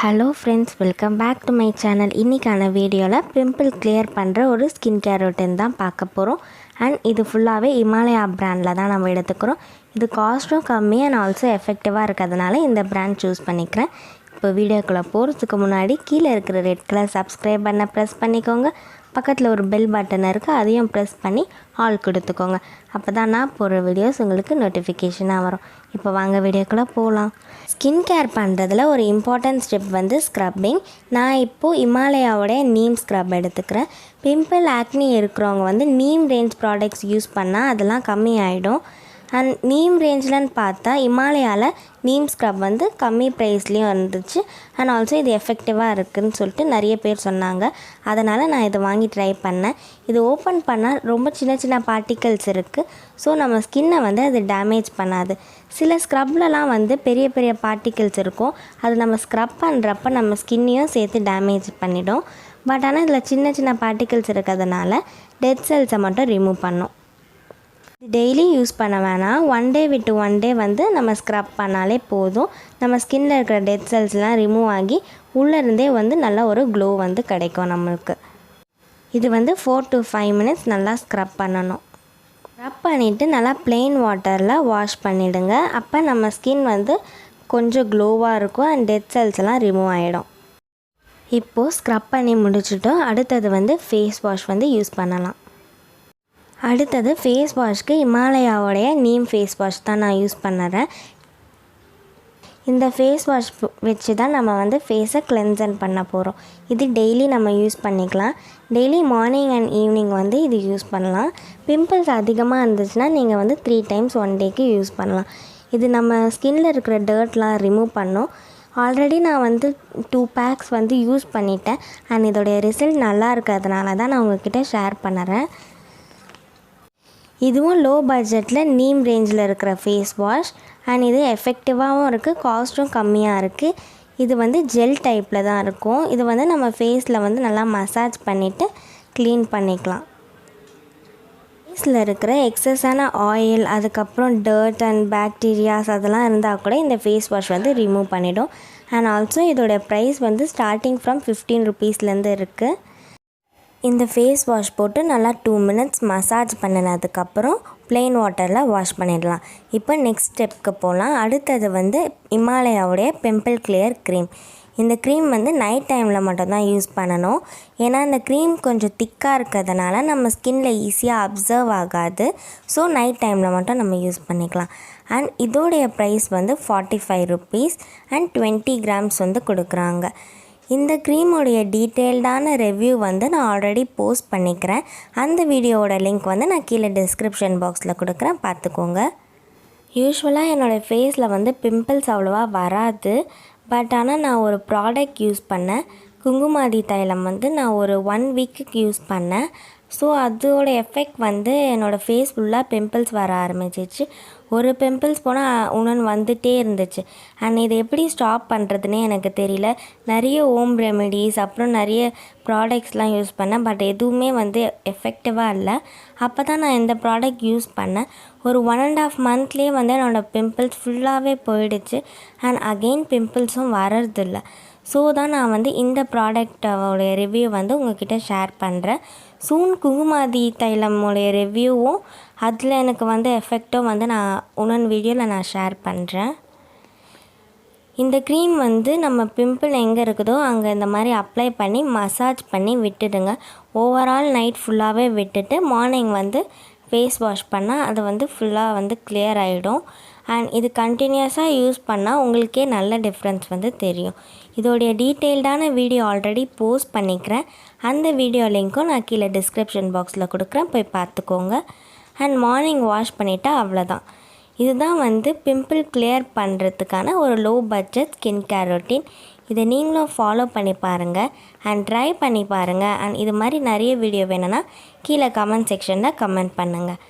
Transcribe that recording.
Hello friends, welcome back to my channel. இன்றைக்கான வீடியோவில் pimple clear பண்ணுற ஒரு ஸ்கின் கேர் ரொட்டீன் தான் பார்க்க போகிறோம். அண்ட் இது ஃபுல்லாகவே இமாலயா பிராண்டில் தான் நம்ம எடுத்துக்கிறோம். இது காஸ்ட்டும் கம்மி அண்ட் ஆல்சோ எஃபெக்டிவாக இருக்கிறதுனால இந்த பிராண்ட் சூஸ் பண்ணிக்கிறேன். இப்போ வீடியோக்குள்ளே போகிறதுக்கு முன்னாடி கீழே இருக்கிற ரெட் கலர் சப்ஸ்கிரைப் பண்ண ப்ரெஸ் பண்ணிக்கோங்க. பக்கத்தில் ஒரு பெல் பட்டன் இருக்குது, அதையும் ப்ரெஸ் பண்ணி ஆல் கொடுத்துக்கோங்க. அப்போ தான் நான் போடுற வீடியோஸ் உங்களுக்கு நோட்டிஃபிகேஷனாக வரும். இப்போ வாங்க வீடியோக்குள்ளே போகலாம். ஸ்கின் கேர் பண்ணுறதுல ஒரு இம்பார்ட்டன்ட் ஸ்டெப் வந்து ஸ்க்ரப்பிங். நான் இப்போது இமாலயாவோடைய நீம் ஸ்க்ரப் எடுத்துக்கிறேன். பிம்பிள் ஆக்னி இருக்கிறவங்க வந்து நீம் ரேஞ்ச் ப்ராடக்ட்ஸ் யூஸ் பண்ணால் அதெல்லாம் கம்மி ஆகிடும். அண்ட் நீம் ரேஞ்சில்னு பார்த்தா இமாலயாவில் நீம் ஸ்க்ரப் வந்து கம்மி ப்ரைஸ்லேயும் இருந்துச்சு. அண்ட் ஆல்சோ இது எஃபெக்டிவாக இருக்குதுன்னு சொல்லிட்டு நிறைய பேர் சொன்னாங்க. அதனால் நான் இதை வாங்கி ட்ரை பண்ணேன். இது ஓப்பன் பண்ணால் ரொம்ப சின்ன சின்ன பார்ட்டிகல்ஸ் இருக்குது. ஸோ நம்ம ஸ்கின்னை வந்து அது டேமேஜ் பண்ணாது. சில ஸ்க்ரப்லலாம் வந்து பெரிய பெரிய பார்ட்டிகல்ஸ் இருக்கும். அது நம்ம ஸ்க்ரப் பண்ணுறப்ப நம்ம ஸ்கின்னையும் சேர்த்து டேமேஜ் பண்ணிடும். பட் ஆனால் இதில் சின்ன சின்ன பார்ட்டிகல்ஸ் இருக்கிறதுனால டெட் செல்ஸை மட்டும் ரிமூவ் பண்ணும். டெய்லி யூஸ் பண்ண வேணாம். ஒன் டே விட்டு ஒன் டே வந்து நம்ம ஸ்க்ரப் பண்ணாலே போதும். நம்ம ஸ்கின்னில் இருக்கிற டெட் செல்ஸ்லாம் ரிமூவ் ஆகி உள்ளேருந்தே வந்து நல்ல ஒரு க்ளோ வந்து கிடைக்கும் நம்மளுக்கு. இது வந்து 4 to 5 minutes நல்லா ஸ்க்ரப் பண்ணணும். ஸ்க்ரப் பண்ணிவிட்டு நல்லா ப்ளெயின் வாட்டரில் வாஷ் பண்ணிவிடுங்க. அப்போ நம்ம ஸ்கின் வந்து கொஞ்சம் க்ளோவாக இருக்கும் அண்ட் டெட் செல்ஸ் எல்லாம் ரிமூவ் ஆகிடும். இப்போது ஸ்க்ரப் பண்ணி முடிச்சுட்டோம். அடுத்தது வந்து ஃபேஸ் வாஷ் வந்து யூஸ் பண்ணலாம். அடுத்தது ஃபேஸ் வாஷ்க்கு இமாலயாவோடைய நீம் ஃபேஸ் வாஷ் தான் நான் யூஸ் பண்ணுறேன். இந்த ஃபேஸ் வாஷ் வச்சு தான் நம்ம வந்து ஃபேஸை கிளென்சன் பண்ண போகிறோம். இது டெய்லி நம்ம யூஸ் பண்ணிக்கலாம். டெய்லி மார்னிங் அண்ட் ஈவினிங் வந்து இது யூஸ் பண்ணலாம். பிம்பிள்ஸ் அதிகமாக இருந்துச்சுன்னா நீங்கள் வந்து 3 times 1 dayக்கு யூஸ் பண்ணலாம். இது நம்ம ஸ்கின்னில் இருக்கிற டர்ட்லாம் ரிமூவ் பண்ணும். ஆல்ரெடி நான் வந்து 2 packs வந்து யூஸ் பண்ணிட்டேன். அண்ட் இதோடைய ரிசல்ட் நல்லா இருக்கிறதுனால தான் நான் உங்கள்கிட்ட ஷேர் பண்ணுறேன். இதுவும் லோ பட்ஜெட்டில் நீம் ரேஞ்சில் இருக்கிற ஃபேஸ் வாஷ். அண்ட் இது எஃபெக்டிவாகவும் இருக்குது, காஸ்ட்டும் கம்மியாக இருக்குது. இது வந்து ஜெல் டைப்பில் தான் இருக்கும். இது வந்து நம்ம ஃபேஸில் வந்து நல்லா மசாஜ் பண்ணிவிட்டு க்ளீன் பண்ணிக்கலாம். ஃபேஸில் இருக்கிற எக்ஸஸான ஆயில், அதுக்கப்புறம் டர்ட் அண்ட் பாக்டீரியாஸ் அதெல்லாம் இருந்தால் கூட இந்த ஃபேஸ் வாஷ் வந்து ரிமூவ் பண்ணிவிடும். அண்ட் ஆல்சோ இதோடைய ப்ரைஸ் வந்து ஸ்டார்டிங் ஃப்ரம் 15 rupeesலேருந்து இருக்குது. இந்த ஃபேஸ் வாஷ் போட்டு நல்லா 2 minutes மசாஜ் பண்ணினதுக்கப்புறம் ப்ளெயின் வாட்டரில் வாஷ் பண்ணிடலாம். இப்போ நெக்ஸ்ட் ஸ்டெப்க்கு போகலாம். அடுத்தது வந்து இமாலயாவுடைய பிம்பிள் கிளியர் க்ரீம். இந்த க்ரீம் வந்து நைட் டைமில் மட்டும்தான் யூஸ் பண்ணணும். ஏன்னா இந்த க்ரீம் கொஞ்சம் திக்காக இருக்கிறதுனால நம்ம ஸ்கின்ல ஈஸியாக அப்சர்வ் ஆகாது. ஸோ நைட் டைமில் மட்டும் நம்ம யூஸ் பண்ணிக்கலாம். அண்ட் இதோடைய ப்ரைஸ் வந்து 45 rupees அண்ட் 20 grams வந்து கொடுக்குறாங்க. இந்த க்ரீமோடைய டீட்டெயில்டான ரிவ்யூ வந்து நான் ஆல்ரெடி போஸ்ட் பண்ணிக்கிறேன். அந்த வீடியோவோட லிங்க் வந்து நான் கீழே டிஸ்கிரிப்ஷன் பாக்ஸில் கொடுக்குறேன், பார்த்துக்கோங்க. யூஸ்வலாக என்னோடய ஃபேஸில் வந்து பிம்பிள்ஸ் அவ்வளோவா வராது. பட் ஆனால் நான் ஒரு ப்ராடக்ட் யூஸ் பண்ணேன். குங்குமாதி தைலம் வந்து நான் ஒரு 1 weekக்கு யூஸ் பண்ணேன். ஸோ அதோட எஃபெக்ட் வந்து என்னோடய ஃபேஸ் ஃபுல்லாக பிம்பிள்ஸ் வர ஆரம்பிச்சிச்சு. ஒரு பிம்பிள்ஸ் போனால் இன்னொன்று வந்துகிட்டே இருந்துச்சு. அண்ட் இதை எப்படி ஸ்டாப் பண்ணுறதுனே எனக்கு தெரியல. நிறைய ஹோம் ரெமெடிஸ் அப்புறம் நிறைய ப்ராடக்ட்ஸ்லாம் யூஸ் பண்ணேன். பட் எதுவுமே வந்து எஃபெக்டிவாக இல்லை. அப்போ தான் நான் இந்த ப்ராடக்ட் யூஸ் பண்ணேன். ஒரு 1.5 monthலேயே வந்து என்னோடய பிம்பிள்ஸ் ஃபுல்லாகவே போயிடுச்சு. அண்ட் அகெயின் பிம்பிள்ஸும் வர்றதில்லை. ஸோ தான் நான் வந்து இந்த ப்ராடக்டோடைய ரிவ்யூ வந்து உங்கள்கிட்ட ஷேர் பண்ணுறேன். சூன் குங்குமாதி தைலமோடைய ரிவ்யூவும் அதில் எனக்கு வந்து எஃபெக்டும் வந்து நான் இன்னொன்று வீடியோவில் நான் ஷேர் பண்ணுறேன். இந்த க்ரீம் வந்து நம்ம பிம்பிள் எங்கே இருக்குதோ அங்கே இந்த மாதிரி அப்ளை பண்ணி மசாஜ் பண்ணி விட்டுடுங்க. ஓவரால் நைட் ஃபுல்லாகவே விட்டுட்டு மார்னிங் வந்து ஃபேஸ் வாஷ் பண்ணால் அது வந்து ஃபுல்லாக வந்து கிளியர் ஆகிடும். அண்ட் இது கண்டினியூஸாக யூஸ் பண்ணால் உங்களுக்கே நல்ல டிஃப்ரென்ஸ் வந்து தெரியும். இதோடைய டீட்டெயில்டான வீடியோ ஆல்ரெடி போஸ்ட் பண்ணிக்கிறேன். அந்த வீடியோ லிங்க்கும் நான் கீழே டிஸ்கிரிப்ஷன் பாக்ஸில் கொடுக்குறேன், போய் பார்த்துக்கோங்க. அண்ட் மார்னிங் வாஷ் பண்ணிவிட்டா அவ்வளோதான். இதுதான் வந்து பிம்பிள் கிளியர் பண்ணுறதுக்கான ஒரு low budget skin care routine. இதை நீங்களும் ஃபாலோ பண்ணி பாருங்கள் அண்ட் ட்ரை பண்ணி பாருங்கள். அண்ட் இது மாதிரி நிறைய வீடியோ வேணும்னா கீழே கமெண்ட் செக்ஷனில் கமெண்ட் பண்ணுங்கள்.